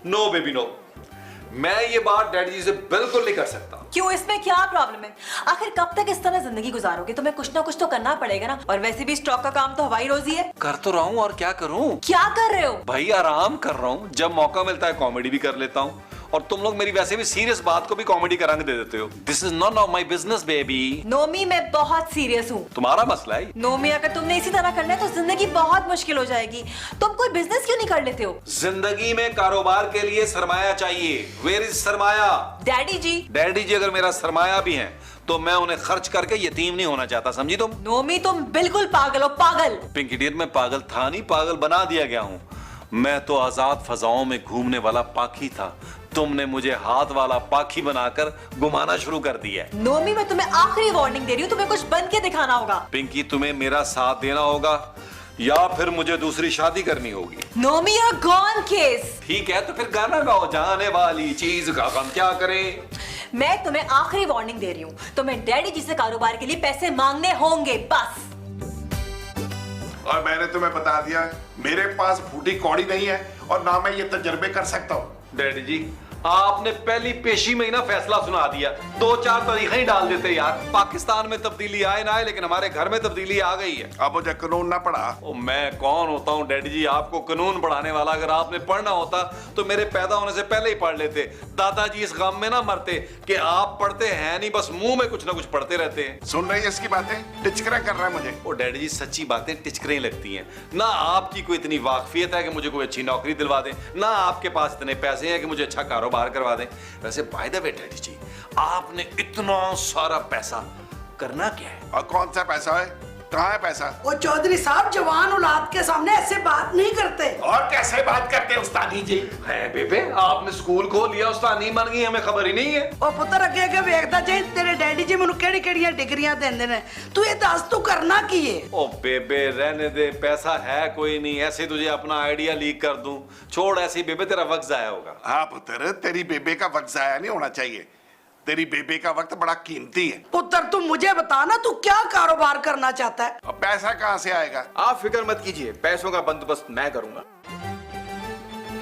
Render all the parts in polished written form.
No baby no, मैं ये बात डैडी जी से बिल्कुल नहीं कर सकता। क्यों, इसमें क्या प्रॉब्लम है? आखिर कब तक इस तरह जिंदगी गुजारोगे? तुम्हें कुछ ना कुछ तो करना पड़ेगा ना। और वैसे भी स्टॉक का काम तो हवाई रोजी है। कर तो रहा हूँ, और क्या करूँ? क्या कर रहे हो? भाई आराम कर रहा हूँ, जब मौका मिलता है कॉमेडी भी कर लेता हूँ। और तुम लोग मेरी वैसे भी सीरियस बात को भी कॉमेडी का रंग दे देते हो। This is not of my business baby. Nomi, मैं बहुत सीरियस हूँ। तुम्हारा मसला है। नोमी, अगर तुमने इसी तरह करना है तो जिंदगी बहुत मुश्किल हो जाएगी। तुम कोई बिजनेस क्यों नहीं कर लेते हो? जिंदगी में कारोबार के लिए सरमाया चाहिए। वेयर इज सरमाया? डैडी जी। डैडी जी अगर मेरा सरमाया भी है तो मैं उन्हें खर्च करके यतीम नहीं होना चाहता, समझी तुम? नोमी, तुम बिल्कुल पागल हो, पागल। पिंकी डियर, मैं पागल था नहीं, पागल बना दिया गया हूँ। मैं तो आजाद फजाओं में घूमने वाला पाखी था, तुमने मुझे हाथ वाला पाखी बनाकर घुमाना शुरू कर दिया है। नोमी, मैं तुम्हें आखिरी वार्निंग दे रही हूँ, तुम्हें कुछ बन के दिखाना होगा। पिंकी, तुम्हें मेरा साथ देना होगा या फिर मुझे दूसरी शादी करनी होगी। Nomi, you're gone case। ठीक है, तो फिर गाना गाओ, जाने वाली चीज का गम क्या करें। मैं तुम्हें आखिरी वार्निंग दे रही हूँ, तुम्हें डैडी जी से कारोबार के लिए पैसे मांगने होंगे, बस। और मैंने तुम्हें बता दिया, मेरे पास फूटी कौड़ी नहीं है और ना मैं ये तजर्बे कर सकता हूँ। डैडी जी, आपने पहली पेशी में ही ना फैसला सुना दिया। 2-4 तारीखें ही डाल देते यार। पाकिस्तान में तब्दीली आए ना आए, लेकिन हमारे घर में तब्दीली आ गई है। अब मुझे कानून ना पढ़ा। ओ, मैं कौन होता हूँ डैडी जी आपको कानून पढ़ाने वाला? अगर आपने पढ़ना होता तो मेरे पैदा होने से पहले ही पढ़ लेते। दादाजी इस गम में ना मरते कि आप पढ़ते हैं नहीं, बस मुंह में कुछ ना कुछ पढ़ते रहते हैं। सुन रही है इसकी बातें? टिचकरा कर रहा है मुझे। ओ डैडी जी, सच्ची बातें टिचकरें लगती हैं ना। आपकी कोई इतनी वाकफियत है कि मुझे कोई अच्छी नौकरी दिलवा दें, ना आपके पास इतने पैसे हैं कि मुझे अच्छा कारोबार करवा दें। वैसे बाय द वे डैडी जी, आपने इतना सारा पैसा करना क्या है? और कौन सा पैसा है? कहाँ है पैसा? वो चौधरी साहब, जवान औलाद के सामने ऐसे बात नहीं करते। और कैसे बात करते हैं उस्तादी जी? है बेबे, आपने स्कूल खोल लिया, उस्तानी बन गई, हमें खबर ही नहीं है। ओ पुत्र, अगे अगे वेखदा जाए, तेरे डैडी जी मैनू केड़ी केड़ियां डिग्रियां देंदे ने। तू ये दस, तू करना की है? ओ बेबे रहने दे, पैसा है कोई नहीं, ऐसे तुझे अपना आइडिया लीक कर दूं। छोड़ ऐसी बेबे, तेरा वक्त जाया होगा। हाँ पुत्र, तेरी बेबे का वक्त जाया नहीं होना चाहिए। तेरी बेबे का वक्त बड़ा कीमती है। पुत्र, तू मुझे बता ना, तू क्या कारोबार करना चाहता है? अब पैसा कहाँ से आएगा? आप फिक्र मत कीजिए, पैसों का बंदोबस्त मैं करूंगा।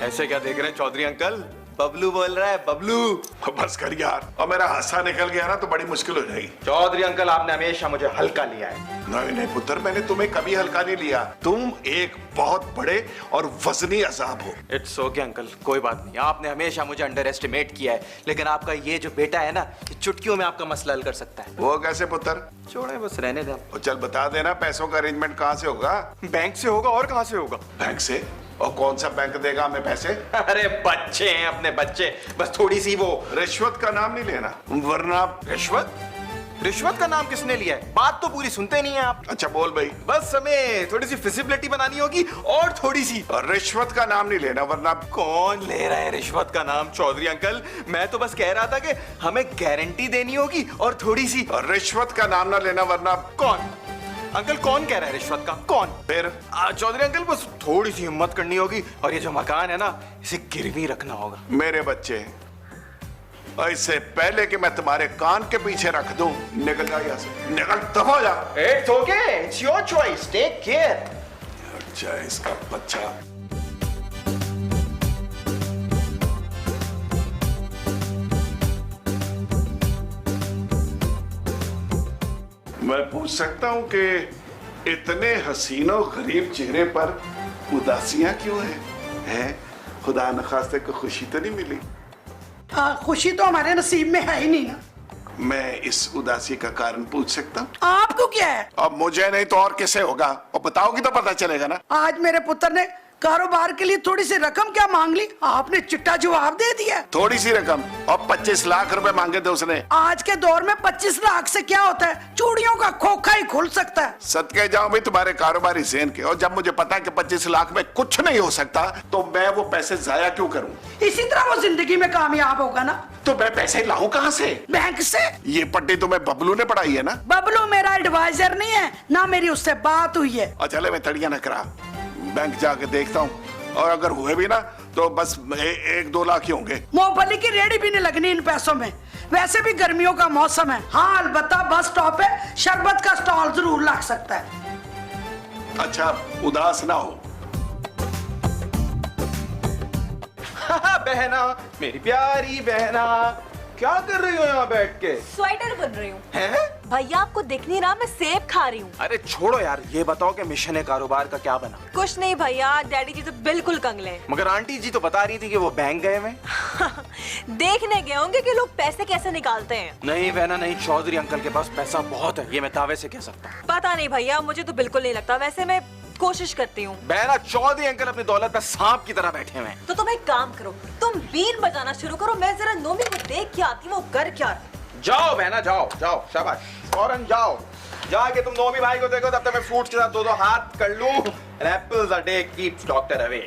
ऐसे क्या देख रहे हैं चौधरी अंकल? बबलू बोल रहा है, बबलू। बस कर यार, और मेरा हासा निकल गया ना तो बड़ी मुश्किल हो जाएगी। चौधरी अंकल, आपने हमेशा मुझे हल्का लिया है। नहीं नहीं पुत्र, मैंने तुम्हें कभी हल्का नहीं लिया। तुम एक बहुत बड़े और वजनी अजाब हो। इट्स ओके अंकल, कोई बात नहीं। आपने हमेशा मुझे अंडर एस्टिमेट किया है, लेकिन आपका ये जो बेटा है ना, ये चुटकियों में आपका मसला हल कर सकता है। वो कैसे पुत्र? छोड़े, बस रहने दें। और चल बता देना, पैसों का अरेंजमेंट कहाँ से होगा? बैंक से होगा, और कहाँ से होगा? बैंक से? और कौन सा बैंक देगा हमें पैसे? अरे बच्चे हैं अपने बच्चे, बस थोड़ी सी वो रिश्वत का नाम नहीं लेना, वरना। रिश्वत? रिश्वत का नाम किसने लिया है? बात तो पूरी सुनते नहीं है आप। अच्छा बोल भाई। बस हमें थोड़ी सी फिजिबिलिटी बनानी होगी, और थोड़ी सी। और रिश्वत का नाम नहीं लेना, वरना। कौन ले रहा है रिश्वत का नाम चौधरी अंकल? मैं तो बस कह रहा था कि हमें गारंटी देनी होगी, और थोड़ी सी। और रिश्वत का नाम ना लेना, वरना। कौन अंकल, कौन कह रहा है रिश्वत का? कौन? फिर चौधरी अंकल, बस थोड़ी सी हिम्मत करनी होगी, और ये जो मकान है ना, इसे गिरवी रखना होगा। मेरे बच्चे, इससे पहले कि मैं तुम्हारे कान के पीछे रख दूं, निकल जा यहाँ से, निकल, दफा जा। It's okay, it's your choice, take care. अच्छा, इसका बच्चा। मैं पूछ सकता हूं कि इतने हसीनो गरीब चेहरे पर उदासियां क्यों हैं? खुदा न खास्ते को खुशी तो नहीं मिली? खुशी तो हमारे नसीब में है ही नहीं ना। मैं इस उदासी का कारण पूछ सकता हूँ? आपको क्या है? अब मुझे नहीं तो और किसे होगा? और बताओगी तो पता चलेगा ना। आज मेरे पुत्र ने कारोबार के लिए थोड़ी सी रकम क्या मांग ली, आपने चिट्टा जवाब दे दिया। थोड़ी सी रकम? और 25 लाख रुपए मांगे थे उसने। आज के दौर में 25 लाख से क्या होता है? चूड़ियों का खोखा ही खुल सकता है। सदके जाऊं भाई तुम्हारे कारोबारी ज़हन के। और जब मुझे पता है कि 25 लाख में कुछ नहीं हो सकता, तो मैं वो पैसे जाया क्यों करूं? इसी तरह वो जिंदगी में कामयाब होगा ना। तो मैं पैसे लाऊं कहां से? बैंक से। ये पट्टी तुम्हें बबलू ने पढ़ाई है ना? बबलू मेरा एडवाइजर नहीं है, ना मेरी उससे बात हुई है। और चले, मैं तड़िया न करा, बैंक जाके देखता हूँ, और अगर हुए भी ना तो बस 1-2 लाख ही होंगे। मूंगफली की रेडी भी नहीं लगनी इन पैसों में। वैसे भी गर्मियों का मौसम है। हाँ, अलबत्ता बस स्टॉप पे शरबत का स्टॉल जरूर लग सकता है। अच्छा, उदास ना हो। बहना, मेरी प्यारी बहना, क्या कर रही हो यहाँ बैठ के? स्वेटर बुन रही हूँ। हैं? भैया आपको दिख नहीं रहा, मैं सेब खा रही हूँ। अरे छोड़ो यार, ये बताओ कि मिशन कारोबार का क्या बना? कुछ नहीं भैया, डैडी जी तो बिल्कुल कंगले हैं। मगर आंटी जी तो बता रही थी कि वो बैंक गए हुए। देखने गए होंगे कि लोग पैसे कैसे निकालते हैं। नहीं बहना नहीं, चौधरी अंकल के पास पैसा बहुत है, ये मैं दावे से कह सकता हूँ। पता नहीं भैया, मुझे तो बिल्कुल नहीं लगता। वैसे मैं कोशिश करती हूँ। बहना, चौधरी अंकल अपनी दौलत पे सांप की तरह बैठे हुए हैं। तो तुम एक काम करो, तुम बीन बजाना शुरू करो, मैं जरा नोमी को देख के आती हूँ वो कर क्या रहा है। जाओ बहना, जाओ जाओ, शाबाश, फौरन जाओ। जाके तुम नोमी भाई को देखो, तब तक मैं फ्रूट्स के साथ दो हाथ कर लूं। An apples a day keeps doctor away.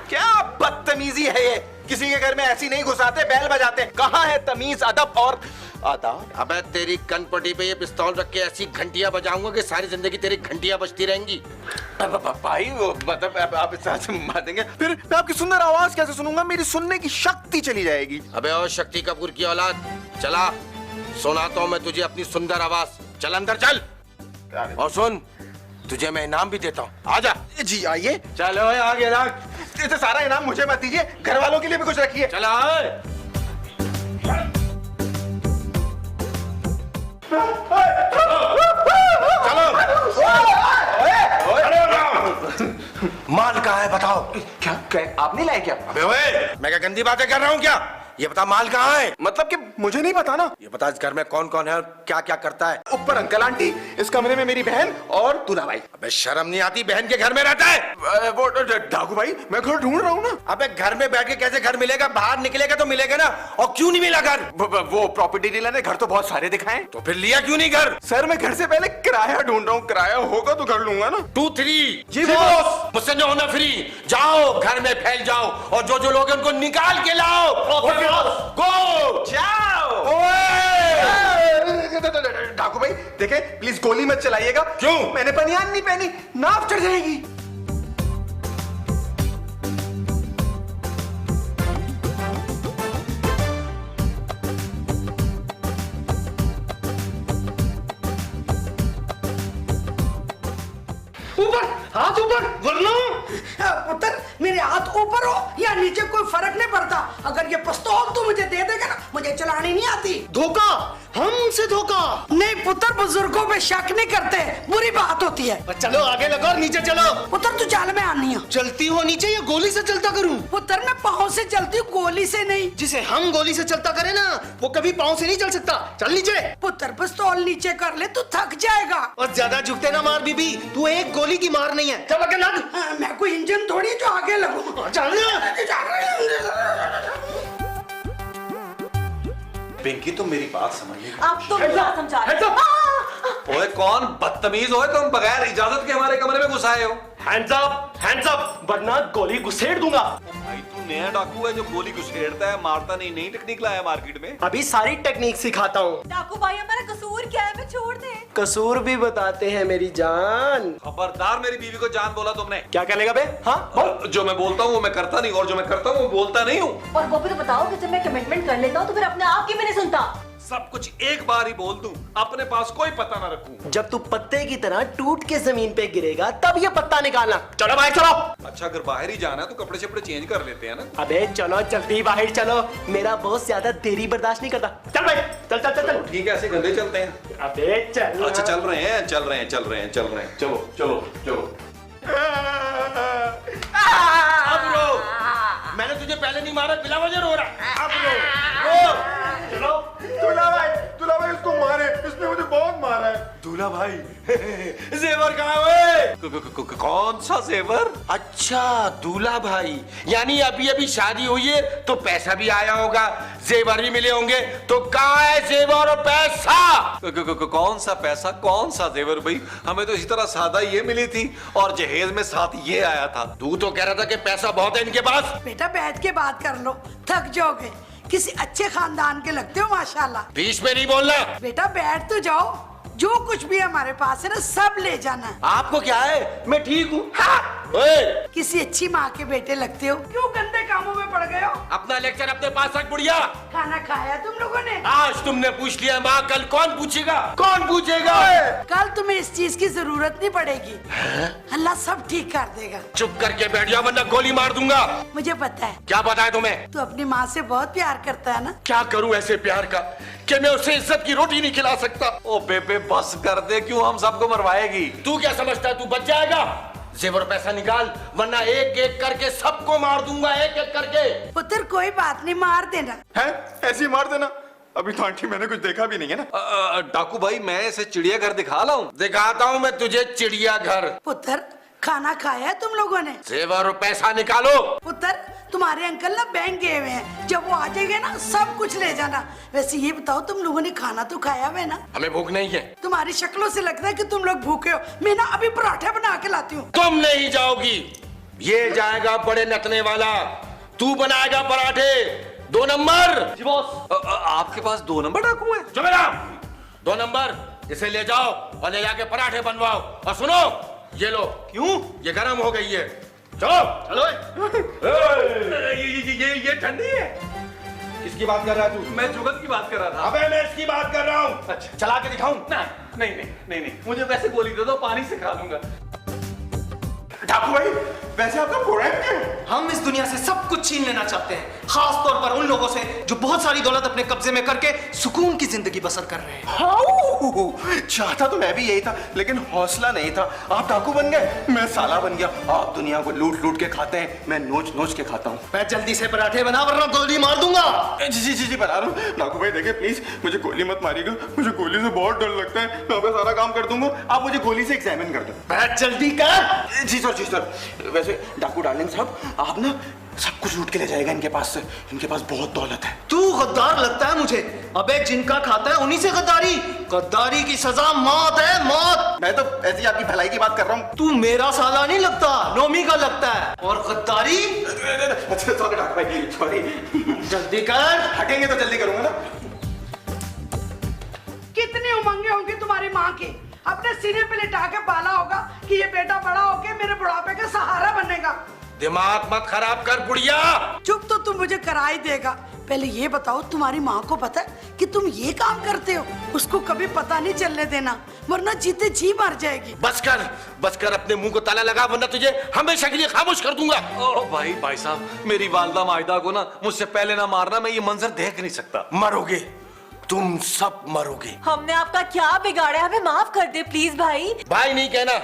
क्या बदतमीजी है ये? किसी के घर में ऐसी नहीं घुसाते, बैल बजाते। कहाँ है तमीज, अदब और आदाब? अबे तेरी कनपटी पे ये पिस्तौल रख के ऐसी घंटियां बजाऊंगा कि सारी जिंदगी तेरी घंटियां बजती रहेंगी। भाई वो मतलब आप इस तरह से मार देंगे, फिर मैं आपकी सुंदर आवाज कैसे सुनूंगा? मेरी सुनने की शक्ति चली जाएगी। अबे और शक्ति कपूर की औलाद, चला सुनाता हूँ मैं तुझे अपनी सुंदर आवाज। चल अंदर चल, और सुन, तुझे मैं इनाम भी देता हूँ, आजा। जी आइए। चलो आगे ना, इसे सारा इनाम मुझे मत दीजिए, घर वालों के लिए भी कुछ रखिए। चला माल कहाँ है बताओ? क्या आप नहीं लाए क्या? अबे ओए, मैं क्या गंदी बातें कर रहा हूँ क्या? ये बता माल कहाँ है? मतलब कि मुझे नहीं पता ना। ये बता इस घर में कौन कौन है और क्या क्या करता है? ऊपर अंकल आंटी, इस कमरे में मेरी बहन और दूल्हा भाई। अबे शर्म नहीं आती? बहन के घर में रहता है? वो डाकू भाई, मैं घर ढूंढ रहा हूँ ना। अबे घर में बैठ के कैसे घर मिलेगा? बाहर निकलेगा तो मिलेगा ना। और क्यों नहीं मिला घर? वो प्रॉपर्टी डीलर ने घर तो बहुत सारे दिखाए। तो फिर लिया क्यों नहीं घर? सर मैं घर से पहले किराया ढूंढ रहा हूँ, किराया होगा तो घर लूंगा ना। 2 3 जी बॉस। मुझसे नहीं होना फ्री। जाओ घर में फैल जाओ और जो जो लोग हैं उनको निकाल के लाओ। Okay boss. गो जाओ। डाकू भाई देखे, प्लीज गोली मत चलाइएगा। क्यों? मैंने बनियान नहीं पहनी, नाप चढ़ जाएगी। ऊपर हाथ ऊपर, वरना पुत्र मेरे हाथ ऊपर हो या नीचे कोई फर्क नहीं पड़ता। अगर ये पिस्तौल तू मुझे दे देगा ना, मुझे चलानी नहीं आती। धोखा, हमसे धोखा। नहीं पुत्र, बुजुर्गों पे शक नहीं करते, बुरी बात होती है। चलो आगे लगो और नीचे चलो। पुत्र तू जाल में आनी है। चलती हो नीचे या गोली से चलता करूं? पुत्र मैं पाँव से चलती हूँ, गोली से नहीं। जिसे हम गोली से चलता करे ना, वो कभी पाँव से नहीं चल सकता। चल नीचे। पुत्र पिस्तौल नीचे कर ले, तू थक जाएगा। और ज्यादा झुकते ना मार बीबी, तू एक गोली की मार नहीं है। चल आगे लग। मैं कोई इंजन थोड़ी जो आगे लगूं। चल ना। पिंकी तुम मेरी बात समझिए। आप तो क्या समझा रहे हो? ओए कौन बदतमीज हो तुम, बगैर इजाजत के हमारे कमरे में घुस आए हो? हैंड्स अप, वरना गोली घुसेड़ दूंगा। भाई तू नया डाकू है जो गोली घुसेड़ता है, मारता नहीं। नई टेक्निक लाया मार्केट में। अभी सारी टेक्निक सिखाता हूँ। डाकू भाई हमारा कसूर क्या है? मैं छोड़ दे। कसूर भी बताते हैं मेरी जान। खबरदार मेरी बीवी को जान बोला तुमने। क्या कहने का बे? हाँ बोल। जो मैं बोलता हूँ वो मैं करता नहीं, और जो मैं करता हूँ वो बोलता नहीं हूँ। और वो भी तो बताओ कि जब मैं कमिटमेंट कर लेता हूँ तो फिर अपने आप की भी नहीं सुनता। सब कुछ एक बार ही बोल दूं, अपने पास कोई पता ना रखूं। जब तू पत्ते की तरह टूट के जमीन पे गिरेगा तब ये पत्ता निकालना। चलो भाई चलो। अच्छा अगर बाहर ही जाना है तो कपड़े शपड़े चेंज कर लेते हैं ना। अबे चलो जल्दी बाहर चलो, मेरा बॉस ज्यादा देरी बर्दाश्त नहीं करता। चल भाई चल चल चल चल। ठीक है, ऐसे गंदे चलते हैं। अबे चल। अच्छा चल रहे हैं, चल रहे हैं, चल रहे हैं, चल रहे हैं। चलो चलो चलो। अब रो। मैंने तुझे पहले नहीं मारा, बिला वजह रो रहा। अब रो। चलो। दूल्हा भाई उसको मारे, इसने मुझे बहुत मारा है। दूल्हा भाई जेवर कहाँ है? कौन सा जेवर? अच्छा दूल्हा भाई, यानी अभी अभी शादी हुई है तो पैसा भी आया होगा, जेवर भी मिले होंगे। तो कहाँ है जेवर और पैसा? कौन सा पैसा, कौन सा जेवर भाई? हमें तो इसी तरह सादा ये मिली थी और जहेज में साथ ये आया था। तू तो कह रहा था कि पैसा बहुत है इनके पास। बेटा बैठ के बात कर लो, थक जाओगे। किसी अच्छे खानदान के लगते हो माशाल्लाह। बीच में नहीं बोलना। बेटा बैठ तो जाओ, जो कुछ भी हमारे पास है ना सब ले जाना। आपको क्या है, मैं ठीक हूँ। हाँ। ओए, किसी अच्छी माँ के बेटे लगते हो। क्यों गंदे कामों में पड़ गए हो? अपना लेक्चर अपने पास रख बुढ़िया। खाना खाया तुम लोगों ने? आज तुमने पूछ लिया माँ, कल कौन पूछेगा? कौन पूछेगा? कल तुम्हें इस चीज की जरूरत नहीं पड़ेगी। अल्लाह सब ठीक कर देगा। चुप करके बैठ जाओ वरना गोली मार दूंगा। मुझे पता है क्या पता है तुम्हें? तू अपनी माँ से बहुत प्यार करता है ना। क्या करूं ऐसे प्यार का कि मैं उसे इज्जत की रोटी नहीं खिला सकता। ओ बेबे बस कर दे, क्यों हम सबको मरवाएगी? तू क्या समझता है तू बच जाएगा? जेवर पैसा निकाल वरना एक एक करके सबको मार दूंगा, एक एक करके। पुत्र कोई बात नहीं, मार देना। है ऐसे ही मार देना। अभी तो आंटी मैंने कुछ देखा भी नहीं है ना। डाकू भाई मैं इसे चिड़ियाघर दिखा लाऊं? दिखाता हूं मैं तुझे चिड़ियाघर। पुत्र खाना खाया है तुम लोगों ने? जेवर और पैसा निकालो। पुत्र तुम्हारे अंकल ना बैंक गए हुए हैं, जब वो आ जाएंगे ना सब कुछ ले जाना। वैसे ये बताओ तुम लोगों ने खाना तो खाया हुआ है ना? हमें भूख नहीं है। तुम्हारी शक्लों से लगता है कि तुम लोग भूखे हो। मैं ना अभी पराठे बना के लाती हूँ। तुम नहीं जाओगी, ये जाएगा बड़े नतने वाला। तू बनाएगा पराठे 2 नंबर। जी बॉस। आपके पास 2 नंबर डाकू है? चुप रहो। 2 नंबर इसे ले जाओ और ले जाके पराठे बनवाओ। और सुनो ये लो। क्यों? ये गर्म हो गई है। चलो चलो ये ठंडी है। किसकी बात कर रहा है तू? मैं जुगत की बात कर रहा था। अबे मैं इसकी बात कर रहा हूँ। अच्छा। चला के दिखाऊं? नहीं, मुझे वैसे गोली दे दो, पानी से खा लूंगा। डाकू भाई वैसे आपका प्रोग्राम क्या है? हम इस दुनिया से सब कुछ छीन लेना चाहते हैं, खास तौर पर उन लोगों से जो बहुत सारी दौलत अपने कब्जे में करके सुकून की जिंदगी बसर कर रहे हैं। हाउ चाहता तो मैं भी यही था, लेकिन हौसला नहीं था। आप डाकू बन गए, मैं साला बन गया। आप दुनिया को लूट लूट के खाते हैं, मैं नोच नोच के खाता हूँ। मैं जल्दी से पराठे बना वरना गोली मार दूंगा। जी बना रहा हूँ। डाकू भाई देखिए प्लीज मुझे गोली मत मारिएगा, मुझे गोली से बहुत डर लगता है। मैं अपना सारा काम कर दूंगा, आप मुझे गोली से एग्जामिन कर दो। बैठ जल्दी कर। जी सर। वैसे डाकू डार्लिंग साहब आप ना सब कुछ लूट के ले जाएगा इनके पास से। इनके पास बहुत दौलत है। तू गद्दार लगता है मुझे। अबे जिनका खाता है उन्हीं से गद्दारी की सजा मौत है, मौत। मैं तो ऐसी आपकी भलाई की बात कर रहा हूँ। तू मेरा साला नहीं लगता, नोमी का लगता है। और गद्दारी अच्छा सॉरी डाकू भाई, सॉरी। जल्दी कर। हटेंगे तो जल्दी करूंगा ना। कितनी उमंगे होंगी तुम्हारी माँ की, अपने सीने पे लिटा के पाला होगा कि ये बेटा बड़ा होके मेरे बुढ़ापे का सहारा बनेगा। दिमाग मत खराब कर बुढ़िया। चुप तो तुम मुझे करा ही देगा। पहले ये बताओ तुम्हारी माँ को पता है कि तुम ये काम करते हो? उसको कभी पता नहीं चलने देना, वरना जीते जी मर जाएगी। बस कर अपने मुंह को ताला लगा वरना तुझे हमेशा के लिए खामोश कर दूंगा। ओ भाई साहब, मेरी वालदा माहिदा को ना मुझसे पहले ना मारना, मैं ये मंजर देख नहीं सकता। मरोगे, तुम सब मरोगे। हमने आपका क्या बिगाड़ा, हमें माफ कर दे प्लीज भाई। भाई नहीं कहना,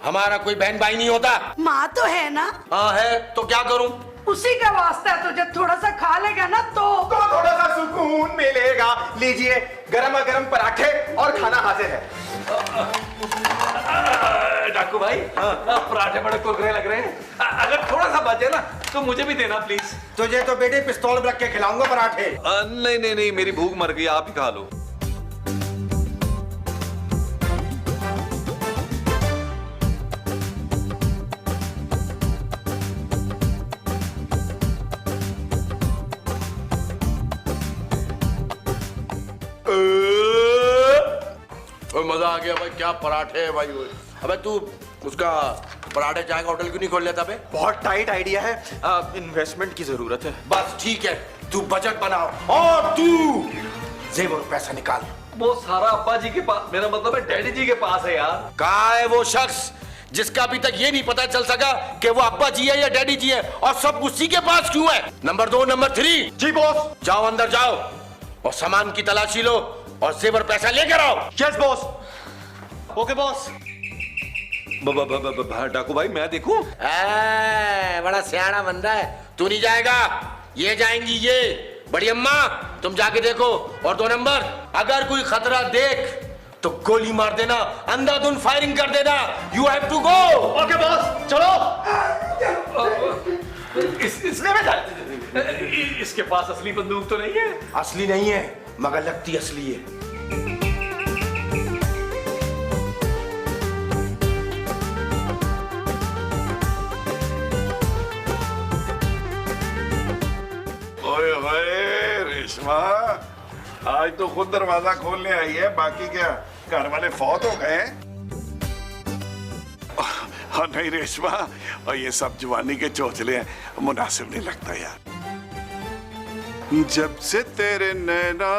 हमारा कोई बहन भाई नहीं होता। माँ तो है ना? हाँ है, तो क्या करूं? उसी का वास्ता है, तो जब थोड़ा सा खा लेगा ना तो थोड़ा सा सुकून मिलेगा। लीजिए गरम गरम पराठे और खाना हाजिर है। डाकू भाई पराठे बड़े कुरकुरे लग रहे हैं। अगर थोड़ा सा बचे ना तो मुझे भी देना प्लीज। तुझे तो बेटे पिस्तौल रख के खिलाऊंगा पराठे। नहीं, मेरी भूख मर गई, आप ही खा लो। मजा आ गया भाई, क्या पराठे है भाई। अबे तू उसका पराठे चाय का होटल क्यों नहीं खोल लेता बे? बहुत टाइट आइडिया है, इन्वेस्टमेंट की जरूरत है। बस ठीक है, तू बजट बनाओ और तू जेवर पैसा निकाल। वो सारा अब्बा जी के पास, मेरा मतलब है डैडी जी के पास है यार। कहाँ है वो शख्स जिसका अभी तक ये नहीं पता चल सका कि वो अब्बा जी है या डैडी जी है, और सब उसी के पास क्यों है? Number 2, number 3। जी बॉस। जाओ अंदर जाओ और सामान की तलाशी लो और जेवर पैसा लेकर आओ। Yes boss. Okay boss. डाकू भाई मैं देखूं? बड़ा सियाना बंदा है। तू नहीं जाएगा, ये जाएंगी ये बड़ी अम्मा। तुम जाके देखो। और 2 नंबर, अगर कोई खतरा देख तो गोली मार देना, अंधाधुंध फायरिंग कर देना। You have to go. Okay boss, चलो। इसके पास असली बंदूक तो नहीं है? असली नहीं है मगर लगती असली है। ओए रेशमा, आज तो खुद दरवाजा खोलने आई है, बाकी क्या घर वाले फौत हो गए? हाँ नहीं रेशमा, और ये सब जवानी के चोचले हैं, मुनासिब नहीं लगता यार। जब से तेरे नैना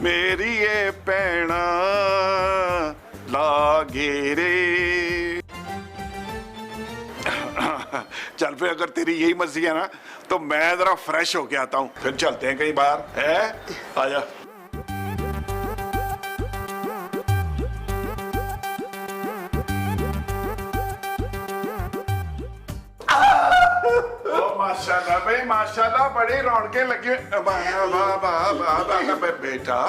मेरी ये पैना लागे रे। चल फिर अगर तेरी यही मर्जी है ना तो मैं जरा फ्रेश होके आता हूँ, फिर चलते हैं कहीं बाहर, है? आजा। माशाल्लाह भाई माशाल्लाह, बड़ी रौनकें लगी। बेटा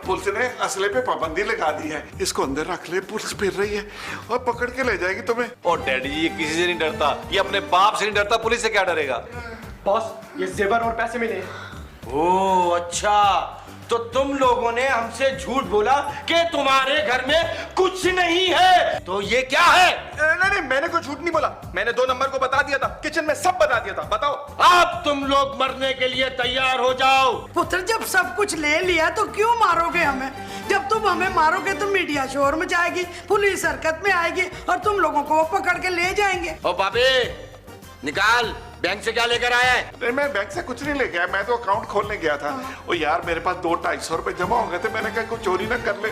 पुलिस ने असले पे पाबंदी लगा दी है, इसको अंदर रख ले, पुलिस फिर रही है और पकड़ के ले जाएगी तुम्हें। और डैडी जी ये किसी से नहीं डरता, ये अपने बाप से नहीं डरता, पुलिस से क्या डरेगा? बॉस ये जेवर और पैसे मिले। ओह अच्छा, तो तुम लोगों ने हमसे झूठ बोला कि तुम्हारे घर में कुछ नहीं है, तो ये क्या है? नहीं, मैंने कोई झूठ नहीं बोला, मैंने 2 नंबर को बता दिया था, किचन में सब बता दिया था। बताओ। अब तुम लोग मरने के लिए तैयार हो जाओ। पुत्र जब सब कुछ ले लिया तो क्यों मारोगे हमें? जब तुम हमें मारोगे तो मीडिया शोर में जाएगी, पुलिस हरकत में आएगी और तुम लोगों को वो पकड़ के ले जाएंगे। ओ पापी, निकाल, बैंक से क्या लेकर आया है? नहीं मैं बैंक से कुछ नहीं लेके आया, मैं तो अकाउंट खोलने गया था। ओ यार मेरे पास 200-250 रुपए जमा हो गए थे, मैंने कहा कुछ चोरी ना कर ले,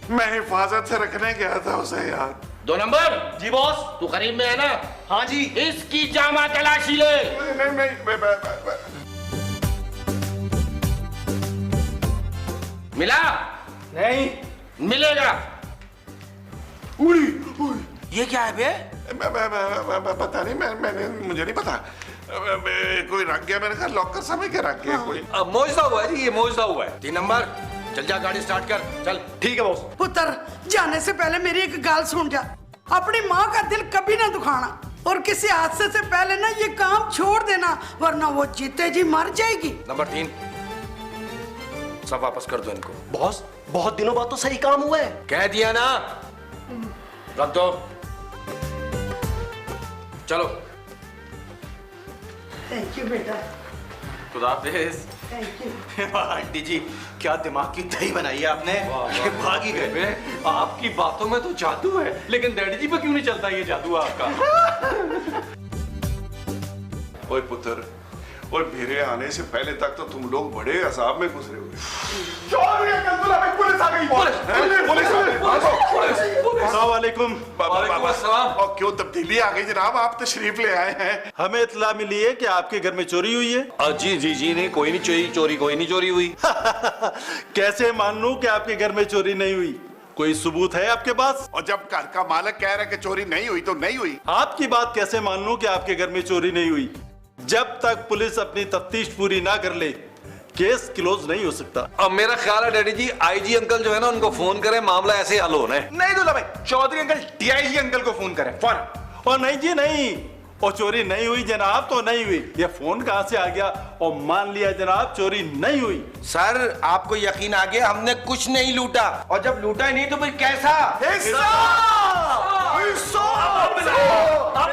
मैं हिफाजत से रखने गया था उसे यार। 2 नंबर। जी बॉस। तू करीब में है ना? हाँ जी। इसकी जामा तलाशी ले। नहीं मिला? नहीं मिलेगा। उड़ी ये क्या है बे? पता नहीं, मैंने मुझे नहीं पता, कोई रख गया, मैंने कहा लॉकर समय के रख गया कोई। मौजदा हुआ है जी, ये मौजदा हुआ है। 3 नंबर, चल जा, गाड़ी स्टार्ट कर, चल। ठीक है बॉस। पुत्र जाने से पहले मेरी एक गाल सुन जा, अपनी माँ का दिल कभी ना दुखाना और किसी हादसे से पहले ना ये काम छोड़ देना, वरना वो जीते जी मर जाएगी। नंबर 3, सब वापस कर दो इनको। बॉस बहुत दिनों बाद तो सही काम हुआ है। कह दिया ना, रख दो। चलो। थैंक यू बेटा, खुदा हाफिज। Thank you. आंटी जी क्या दिमाग की दही बनाई है आपने, ये भाग ही गए। आपकी बातों में तो जादू है, लेकिन डैडी जी पे क्यों नहीं चलता ये जादू आपका? ओए पुत्र, और मेरे आने से पहले तक तो तुम लोग बड़े अजाब में गुजरे हुए। पुलिस आ गई, पुलिस आ गई। अस्सलाम वालेकुम। वालेकुम अस्सलाम। और क्यों तब्दीली आ गई जनाब, आप तशरीफ ले आए हैं। हमें इत्तला मिली है कि आपके घर में चोरी हुई है। जी जी जी नहीं, कोई नहीं चोरी कोई नहीं चोरी हुई। कैसे मान लूं कि आपके घर में चोरी नहीं हुई? कोई सबूत है आपके पास? और जब घर का मालिक कह रहा है कि चोरी नहीं हुई तो नहीं हुई। आपकी बात कैसे मान लूं कि आपके घर में चोरी नहीं हुई? जब तक पुलिस अपनी तफ्तीश पूरी ना कर ले केस क्लोज नहीं हो सकता। अब मेरा ख्याल है डैडी जी आईजी अंकल जो है ना उनको फोन करें, मामला ऐसे हल होना है। नहीं दूल्हा भाई, चौधरी अंकल डीआईजी अंकल को फोन करें फौरन। और नहीं जी नहीं, और चोरी नहीं हुई जनाब तो नहीं हुई। ये फोन कहां से आ गया? और मान लिया जनाब चोरी नहीं हुई। सर आपको यकीन आ गया, हमने कुछ नहीं लूटा, और जब लूटा ही नहीं तो फिर कैसा? आप